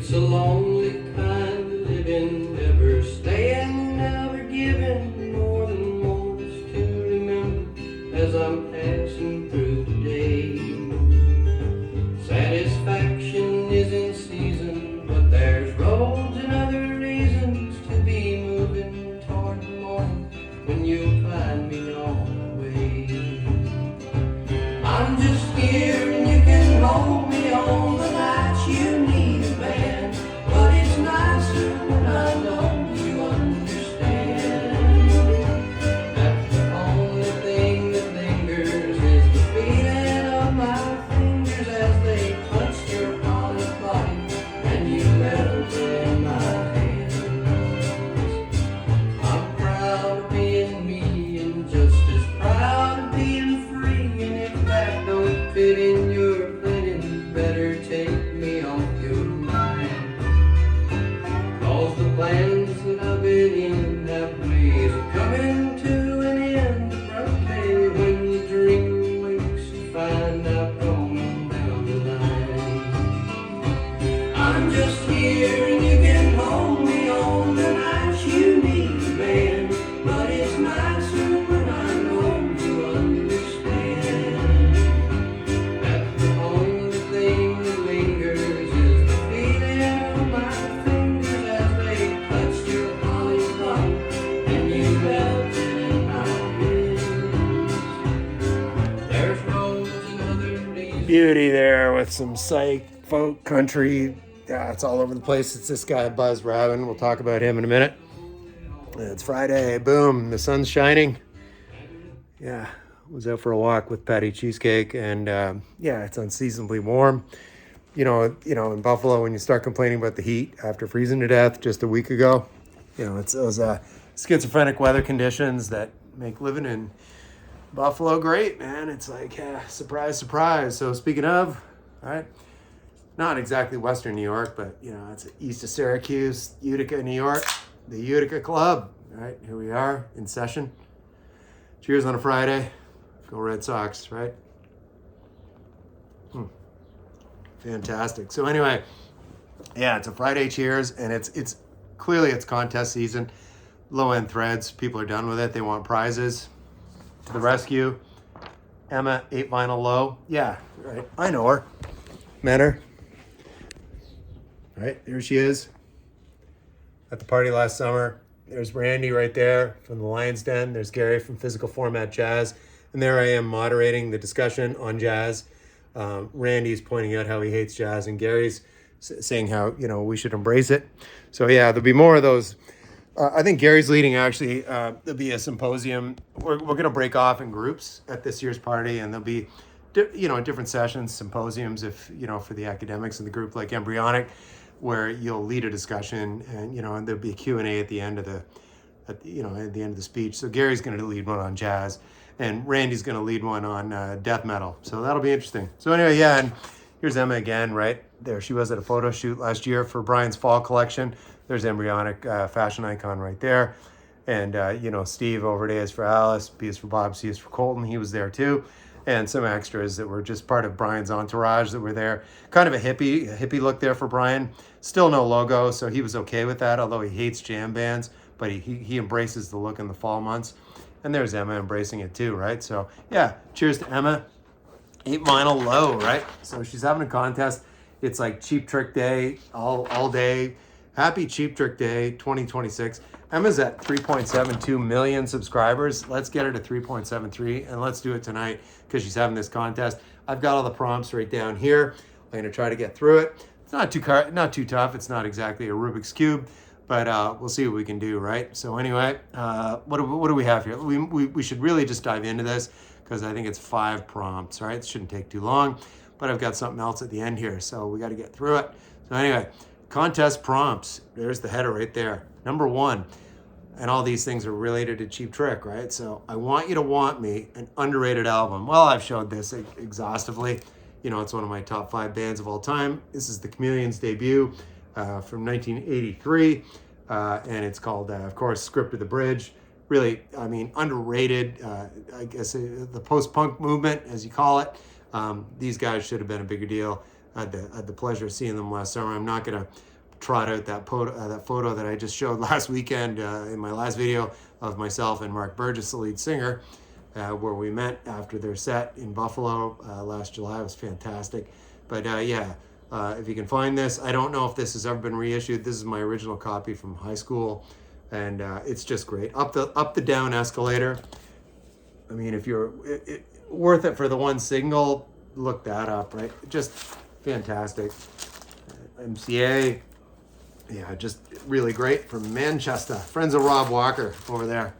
It's a lonely kind of living, never staying, never giving, more than moments to remember as I'm passing through the day. Satisfaction is in season, but there's roads and other reasons to be moving toward the morning when you'll find me on the way. I'm just here and you can hold me on the nights you need a man, but it's nicer when I know you understand that the only thing that lingers is the feeling of my fingers as they touch your polished body and you melted in my hands. I'm proud of being me and just as proud of being free, and if that don't fit in your planning, better take me off your mind. 'Cause the plans that I've been in have ways of coming to an end abruptly when the dream wakes to find out going down the line. I'm just here and you can hold me on the nights you need a man, but it's nicer when I know you understand that the only thing that lingers is the feeling of my fingers as they touched your polished body and you melted in my hands. There's roads and other reasons. Beauty there with some psych, folk, country. Yeah, it's all over the place. It's this guy, Buzz Rabin. We'll talk about him in a minute. It's Friday. Boom. The sun's shining. Yeah. Was out for a walk with Patty Cheesecake. And yeah, it's unseasonably warm. You know, in Buffalo, when you start complaining about the heat after freezing to death just a week ago, it's those schizophrenic weather conditions that make living in Buffalo great, man. It's like, surprise, surprise. So speaking of, all right, not exactly Western New York, but, it's east of Syracuse, Utica, New York, the Utica Club. All right, here we are in session. Cheers on a Friday. Go Red Sox, right? Fantastic. So anyway, yeah, it's a Friday cheers, and it's clearly it's contest season. Low-end threads, people are done with it. They want prizes. To the rescue. Emma, 8 vinyl low. Yeah, right. I know her. Met her. Right, there she is. At the party last summer. There's Randy right there from the Lion's Den. There's Gary from Physical Format Jazz. And there I am moderating the discussion on jazz. Randy's pointing out how he hates jazz, and Gary's saying how, we should embrace it. So yeah, there'll be more of those. I think Gary's leading, actually. There'll be a symposium. We're going to break off in groups at this year's party, and there'll be, different sessions, symposiums, if, for the academics in the group, like Embryonic, where you'll lead a discussion, and, and there'll be a Q&A at the end of at the end of the speech. So Gary's going to lead one on jazz, and Randy's going to lead one on death metal. So that'll be interesting. So anyway, yeah, and here's Emma again, right there. She was at a photo shoot last year for Brian's fall collection. There's Embryonic, fashion icon right there. And, Steve over at A is for Alice, B is for Bob, C is for Colton. He was there too. And some extras that were just part of Brian's entourage that were there. Kind of a hippie look there for Brian. Still no logo, so he was okay with that, although he hates jam bands. But he embraces the look in the fall months. And there's Emma embracing it too, right? So, yeah, cheers to Emma. 8 vinyl low, right? So she's having a contest. It's like Cheap Trick Day all day. Happy Cheap Trick Day 2026. Emma's at 3.72 million subscribers. Let's get her to 3.73, and let's do it tonight because she's having this contest. I've got all the prompts right down here. I'm going to try to get through it. It's not too tough. It's not exactly a Rubik's Cube, but we'll see what we can do, right? So anyway, what do we have here? We should really just dive into this because I think it's 5 prompts, right? It shouldn't take too long, but I've got something else at the end here, so we got to get through it. So anyway, contest prompts. There's the header right there. Number 1, and all these things are related to Cheap Trick, right? So I want you to want me an underrated album. Well, I've showed this exhaustively. It's one of my top 5 bands of all time. This is the Chameleons' debut from 1983, and it's called, of course, Script of the Bridge. Really, underrated, I guess, the post-punk movement, as you call it. These guys should have been a bigger deal. I had the pleasure of seeing them last summer. I'm not going to trot out that photo that I just showed last weekend in my last video of myself and Mark Burgess, the lead singer, where we met after their set in Buffalo last July. It was fantastic. But yeah, if you can find this, I don't know if this has ever been reissued. This is my original copy from high school, and it's just great. Up the down escalator. I mean, if you're worth it for the one single, look that up, right? Just fantastic. MCA, yeah, just really great from Manchester. Friends of Rob Walker over there.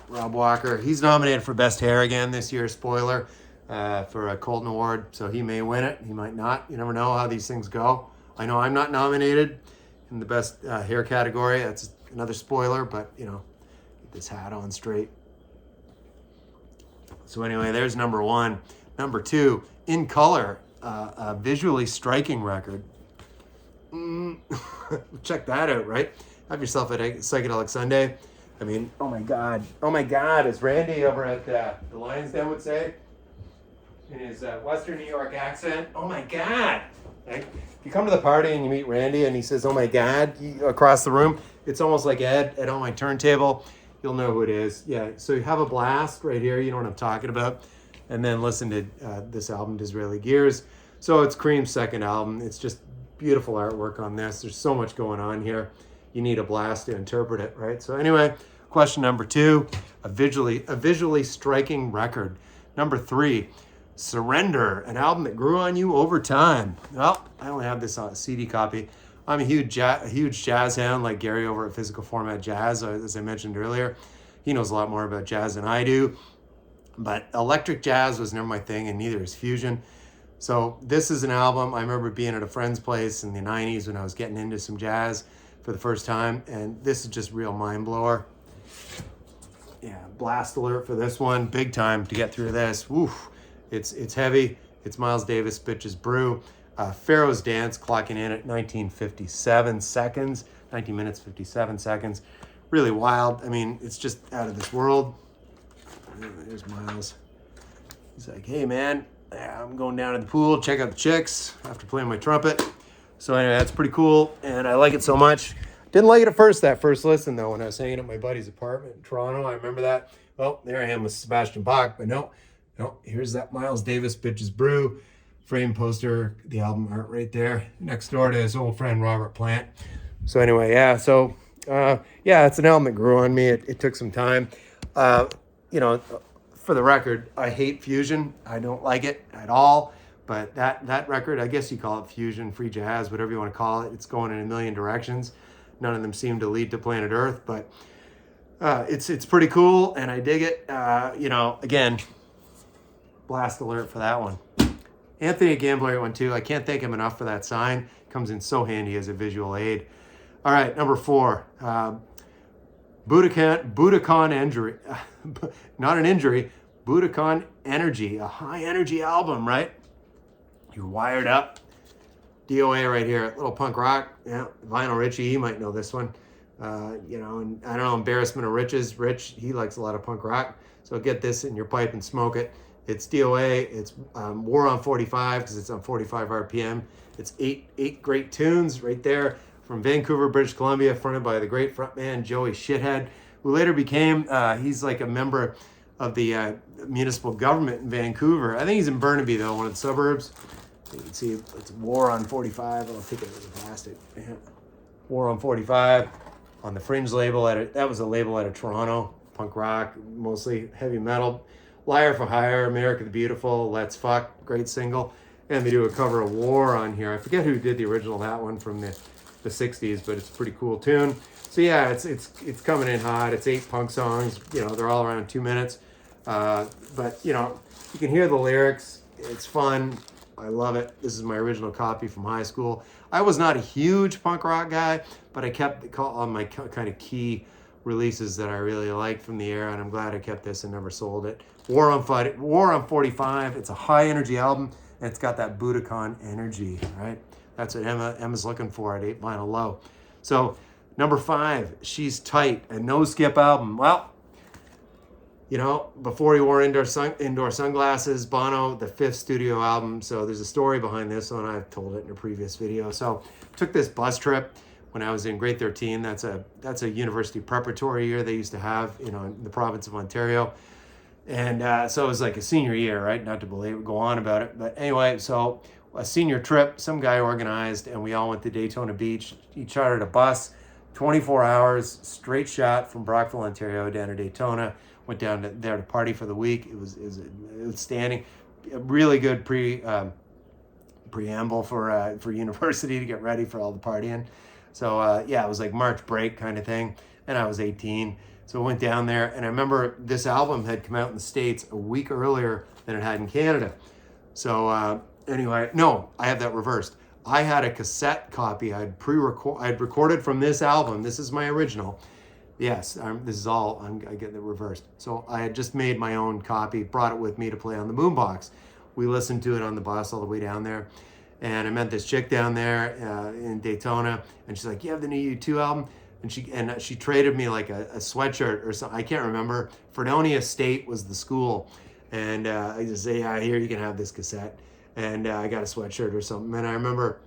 Rob Walker, he's nominated for Best Hair again this year, spoiler, for a Colton Award, so he may win it, he might not. You never know how these things go. I know I'm not nominated in the Best Hair category. That's another spoiler, but, you know, get this hat on straight. So anyway, there's number one. Number two, In Color, a visually striking record. Check that out, right? Have yourself a psychedelic Sunday. I mean, oh my God, as Randy over at the Lions Den would say in his Western New York accent, oh my God. Right? If you come to the party and you meet Randy and he says, oh my God, across the room, it's almost like Ed on my turntable. You'll know who it is. Yeah, so you have a blast right here. You know what I'm talking about. And then listen to this album, Disraeli Gears. So it's Cream's second album. It's just beautiful artwork on this. There's so much going on here. You need a blast to interpret it, right? So anyway, question number two, a visually striking record. Number three, Surrender, an album that grew on you over time. Well, I only have this on a CD copy. I'm a huge jazz hound like Gary over at Physical Format Jazz, as I mentioned earlier. He knows a lot more about jazz than I do. But electric jazz was never my thing, and neither is fusion. So this is an album, I remember being at a friend's place in the 90s when I was getting into some jazz for the first time, and this is just real mind blower. Yeah, blast alert for this one, big time to get through this. Woof, it's heavy. It's Miles Davis, Bitches Brew. Pharaoh's Dance clocking in at 19 minutes, 57 seconds. Really wild. I mean, it's just out of this world. There's Miles. He's like, hey man, I'm going down to the pool, check out the chicks after playing my trumpet. So anyway, that's pretty cool, and I like it so much. Didn't like it at first, that first listen though, when I was hanging at my buddy's apartment in Toronto. I remember that. Well, there I am with Sebastian Bach, but no, here's that Miles Davis, Bitches Brew frame poster, the album art right there, next door to his old friend Robert Plant. So anyway, yeah, so yeah, it's an album that grew on me. It took some time. You know, for the record, I hate fusion. I don't like it at all. But that record, I guess you call it fusion, free jazz, whatever you want to call it. It's going in a million directions. None of them seem to lead to planet Earth, but it's pretty cool, and I dig it. You know, again, blast alert for that one. Anthony Gambler went too. I can't thank him enough for that sign. Comes in so handy as a visual aid. All right, number four. Budokan Injury, not an injury, Budokan Energy, a high energy album, right? You're wired up. DOA right here, little punk rock. Yeah, Lionel Richie, he might know this one. You know, and I don't know, Embarrassment of Riches. Rich, he likes a lot of punk rock. So get this in your pipe and smoke it. It's DOA, it's War on 45 because it's on 45 RPM. It's eight great tunes right there from Vancouver, British Columbia, fronted by the great frontman Joey Shithead, who later became, he's like a member of the municipal government in Vancouver. I think he's in Burnaby though, one of the suburbs. You can see it's War on 45. I'll take it as a plastic. Yeah. War on 45 on the Fringe label. That was a label out of Toronto, punk rock, mostly heavy metal. Liar for Hire, America the Beautiful, Let's Fuck, great single. And they do a cover of War on here. I forget who did the original, that one from the 60s, but it's a pretty cool tune. So yeah, it's coming in hot. It's 8 punk songs. You know, they're all around 2 minutes. But you know, you can hear the lyrics. It's fun. I love it. This is my original copy from high school. I was not a huge punk rock guy, but I kept on my kind of key releases that I really liked from the era, and I'm glad I kept this and never sold it. War on 45. It's a high energy album, and it's got that Budokan energy, right? That's what Emma's looking for at 8 Vinyl Low. So number 5, She's Tight, a no skip album. Well, you know, before he wore indoor sunglasses, Bono, the 5th studio album. So there's a story behind this one. I've told it in a previous video. So took this bus trip when I was in grade 13. That's a university preparatory year they used to have, in the province of Ontario. And so it was like a senior year, right? Not to go on about it. But anyway, so a senior trip, some guy organized, and we all went to Daytona Beach. He chartered a bus, 24 hours, straight shot from Brockville, Ontario, down to Daytona. Went down there to party for the week. It was outstanding. A really good preamble for university to get ready for all the partying. So yeah, it was like March break kind of thing. And I was 18. So I went down there, and I remember this album had come out in the States a week earlier than it had in Canada. So anyway, no, I have that reversed. I had a cassette copy I'd recorded from this album. This is my original. Yes, this is all, I get it reversed. So I had just made my own copy, brought it with me to play on the boombox. We listened to it on the bus all the way down there. And I met this chick down there in Daytona, and she's like, "You have the new U2 album?" And she traded me like a sweatshirt or something. I can't remember. Fredonia State was the school. And I just say, "Yeah, here, you can have this cassette." And I got a sweatshirt or something. And I remember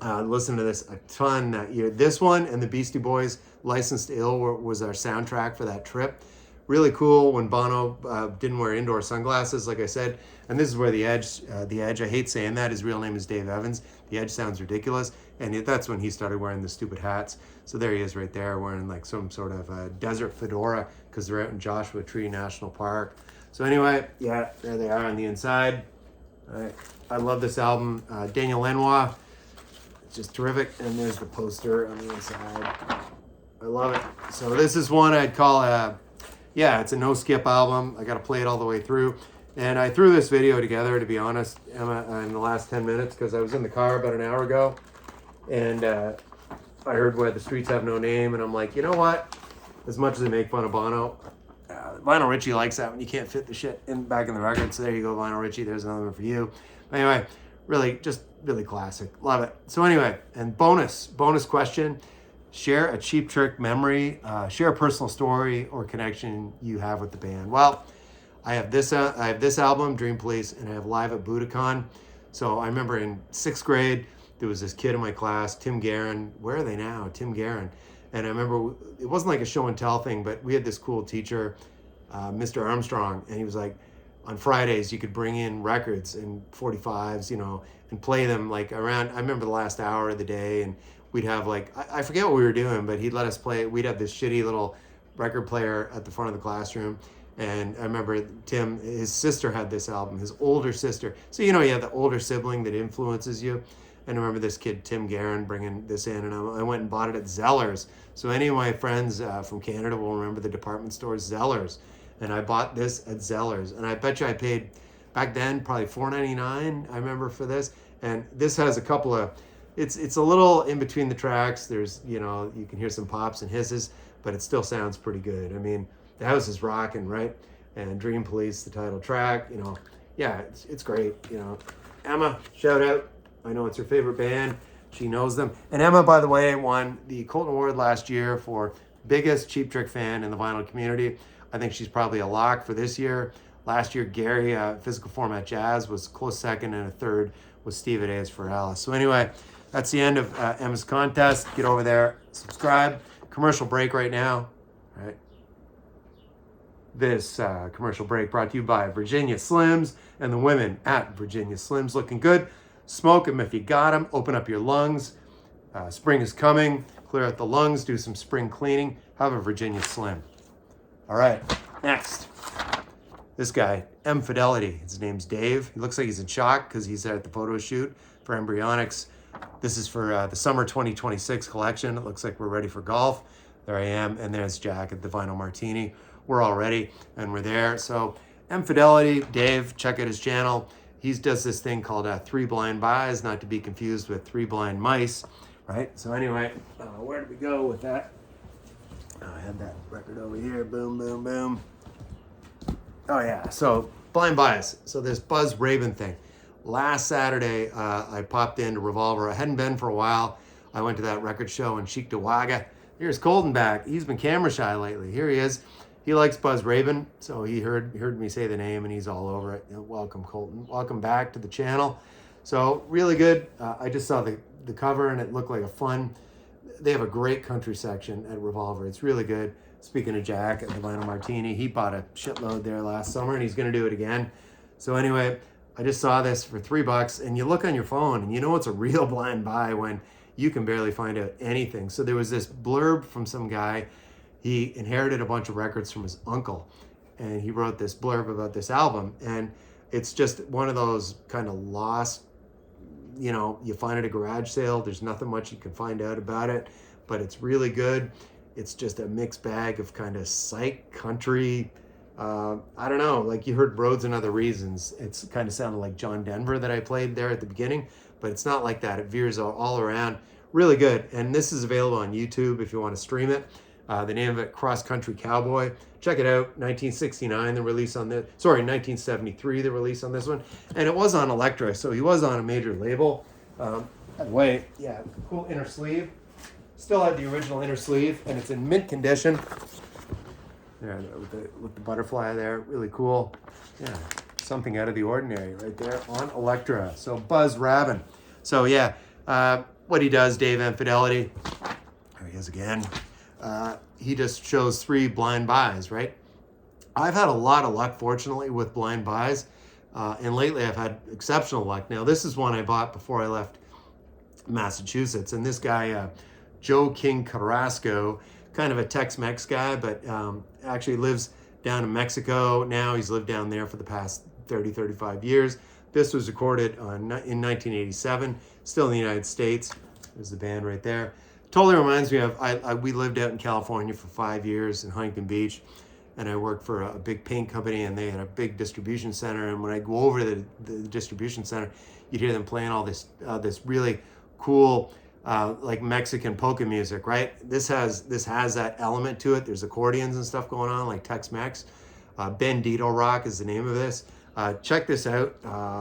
listening to this a ton that year. This one and the Beastie Boys, Licensed to Ill, was our soundtrack for that trip. Really cool when Bono didn't wear indoor sunglasses, like I said. And this is where the Edge, I hate saying that, his real name is Dave Evans. The Edge sounds ridiculous. And that's when he started wearing the stupid hats. So there he is right there wearing like some sort of desert fedora because they're out in Joshua Tree National Park. So anyway, yeah, there they are on the inside. I love this album. Daniel Lanois, it's just terrific. And there's the poster on the inside. I love it. So this is one I'd call it's a no-skip album. I got to play it all the way through. And I threw this video together, to be honest, Emma, in the last 10 minutes because I was in the car about an hour ago. And I heard Where the Streets Have No Name. And I'm like, you know what? As much as they make fun of Bono, Lionel Richie likes that when you can't fit the shit back in the record. So there you go, Lionel Richie. There's another one for you. Anyway, really classic. Love it. So anyway, and bonus question. Share a Cheap Trick memory, share a personal story or connection you have with the band. Well, I have this album, Dream Police, and I have Live at Budokan. So I remember in 6th grade, there was this kid in my class, Tim Guerin. Where are they now? Tim Guerin. And I remember it wasn't like a show and tell thing, but we had this cool teacher, Mr. Armstrong, and he was like, on Fridays, you could bring in records and 45s, and play them like around, I remember the last hour of the day, and we'd have like, I forget what we were doing, but he'd let us play. We'd have this shitty little record player at the front of the classroom. And I remember Tim, his sister had this album, his older sister. So, you have the older sibling that influences you. And I remember this kid, Tim Guerin, bringing this in. And I went and bought it at Zeller's. So any of my friends from Canada will remember the department store Zeller's. And I bought this at Zeller's. And I bet you I paid, back then, probably $4.99, I remember, for this. And this has a couple of, it's a little in between the tracks. There's, you can hear some pops and hisses, but it still sounds pretty good. I mean, the house is rocking, right? And Dream Police, the title track, yeah, it's great. Emma, shout out. I know it's her favorite band. She knows them. And Emma, by the way, won the Colton Award last year for biggest Cheap Trick fan in the vinyl community. I think she's probably a lock for this year. Last year, Gary, Physical Format Jazz, was close second, and a third was Steve Adeas for Alice. So anyway, that's the end of Emma's contest. Get over there, subscribe. Commercial break right now. All right. This commercial break brought to you by Virginia Slims and the women at Virginia Slims. Looking good. Smoke them if you got them. Open up your lungs. Spring is coming. Clear out the lungs. Do some spring cleaning. Have a Virginia Slim. All right. Next. This guy, MFidelity. His name's Dave. He looks like he's in shock because he's at the photo shoot for Embryonics. This is for the summer 2026 collection. It looks like we're ready for golf. There I am. And there's Jack at the Vinyl Martini. We're all ready and we're there. So MFidelity, Dave, check out his channel. He does this thing called Three Blind Buys, not to be confused with Three Blind Mice, right? So anyway, where did we go with that? I had that record over here. Boom, boom, boom. Oh yeah, so blind buys. So this Buzz Raven thing. Last Saturday, I popped into Revolver. I hadn't been for a while. I went to that record show in Cheektowaga. Here's Colton back. He's been camera shy lately. Here he is. He likes Buzz Raven, so he heard me say the name, and he's all over it. Welcome, Colton. Welcome back to the channel. So really good. I just saw the cover, and it looked like a fun they have a great country section at Revolver. It's really good. Speaking of Jack at the Vinyl Martini, he bought a shitload there last summer and he's going to do it again. So anyway, I just saw this for $3 and you look on your phone and you know it's a real blind buy when you can barely find out anything. So there was this blurb from some guy. He inherited a bunch of records from his uncle and he wrote this blurb about this album. And it's just one of those kind of lost, you know, you find it at a garage sale. There's nothing much you can find out about it, but it's really good. It's just a mixed bag of kind of psych, country. I don't know, like you heard Roads and Other Reasons. It's kind of sounded like John Denver that I played there at the beginning, but it's not like that. It veers all around. Really good. And this is available on YouTube if you want to stream it. The name of it, Cross Country Cowboy. Check it out. 1969, the release on this. Sorry, 1973, the release on this one. And it was on Elektra, so he was on a major label. By the way, yeah, cool inner sleeve. Still had the original inner sleeve, and it's in mint condition. Yeah, with the butterfly there, really cool. Yeah, something out of the ordinary right there on Elektra. So Buzz Rabin. So yeah, what he does, Dave MFidelity. There he is again. He just shows 3 blind buys, right? I've had a lot of luck, fortunately, with blind buys. And lately I've had exceptional luck. Now, this is one I bought before I left Massachusetts. And this guy, Joe King Carrasco, kind of a Tex-Mex guy, but actually lives down in Mexico now. He's lived down there for the past 30, 35 years. This was recorded in 1987, still in the United States. There's the band right there. Totally reminds me of, we lived out in California for 5 years in Huntington Beach, and I worked for a big paint company, and they had a big distribution center. And when I go over to the distribution center, you'd hear them playing all this really cool, like Mexican polka music, right? This has that element to it. There's accordions and stuff going on, like Tex-Mex. Bandito Rock is the name of this. Check this out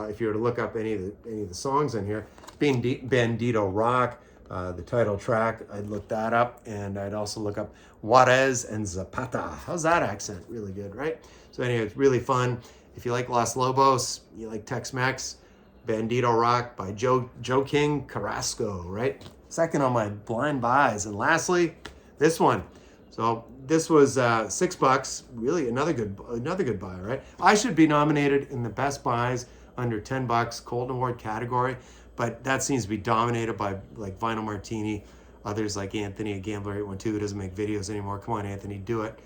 if you were to look up any of the songs in here. Bandito Rock. The title track, I'd look that up, and I'd also look up Juarez and Zapata. How's that accent? Really good, right? So anyway, it's really fun. If you like Los Lobos, you like Tex-Mex, Bandito Rock by Joe King Carrasco, right? Second on my blind buys. And lastly, this one. So this was $6. Really another good buy, right? I should be nominated in the best buys under $10 Colton Award category. But that seems to be dominated by like Vinyl Martini, others like Anthony at Gambler 812 who doesn't make videos anymore. Come on, Anthony, do it.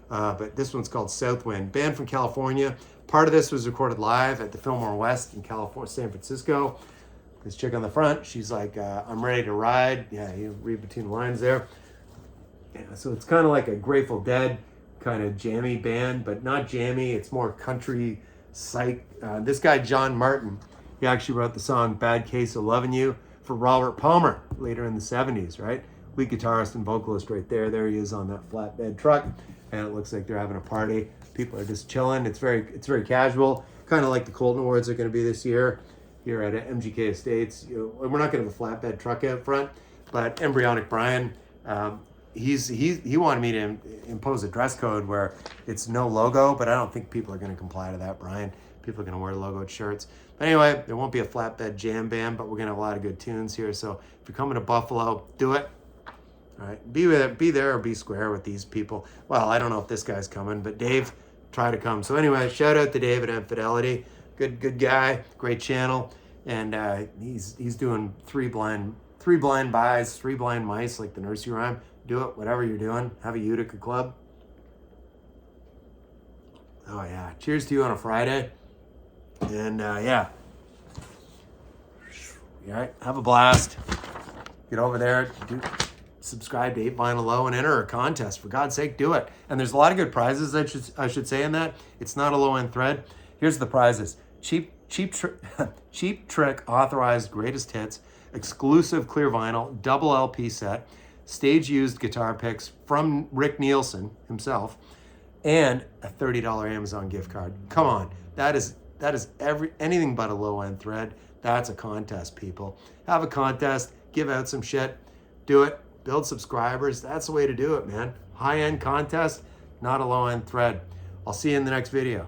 But this one's called Southwind, band from California. Part of this was recorded live at the Fillmore West in California, San Francisco. This chick on the front, she's like, I'm ready to ride. Yeah, you read between the lines there. Yeah, so it's kind of like a Grateful Dead kind of jammy band, but not jammy. It's more country psych. This guy, John Martin, he actually wrote the song Bad Case of Loving You for Robert Palmer later in the 70s, right? Lead guitarist and vocalist right there. There he is on that flatbed truck. And it looks like they're having a party. People are just chilling. It's very casual, kind of like the Colton Awards are going to be this year here at MGK Estates. You know, we're not going to have a flatbed truck out front, but Embryonic Brian, he wanted me to impose a dress code where it's no logo, but I don't think people are going to comply to that, Brian. People are going to wear logoed shirts. But anyway, there won't be a flatbed jam band, but we're going to have a lot of good tunes here. So if you're coming to Buffalo, do it. All right, be there or be square with these people. Well, I don't know if this guy's coming, but Dave, try to come. So anyway, shout out to Dave at MFidelity. Good guy, great channel. And he's doing three blind buys, 3 blind mice, like the nursery rhyme. Do it, whatever you're doing. Have a Utica club. Oh yeah, cheers to you on a Friday. And yeah, all right, have a blast. Get over there, subscribe to 8 Vinyl Low and enter a contest. For God's sake, do it. And there's a lot of good prizes, I should say in that. It's not a low-end thread. Here's the prizes. Cheap Trick authorized greatest hits, exclusive clear vinyl, double LP set, stage-used guitar picks from Rick Nielsen himself, and a $30 Amazon gift card. Come on, that is anything but a low-end thread. That's a contest, people. Have a contest, give out some shit, do it, build subscribers. That's the way to do it, man. High-end contest, not a low-end thread. I'll see you in the next video.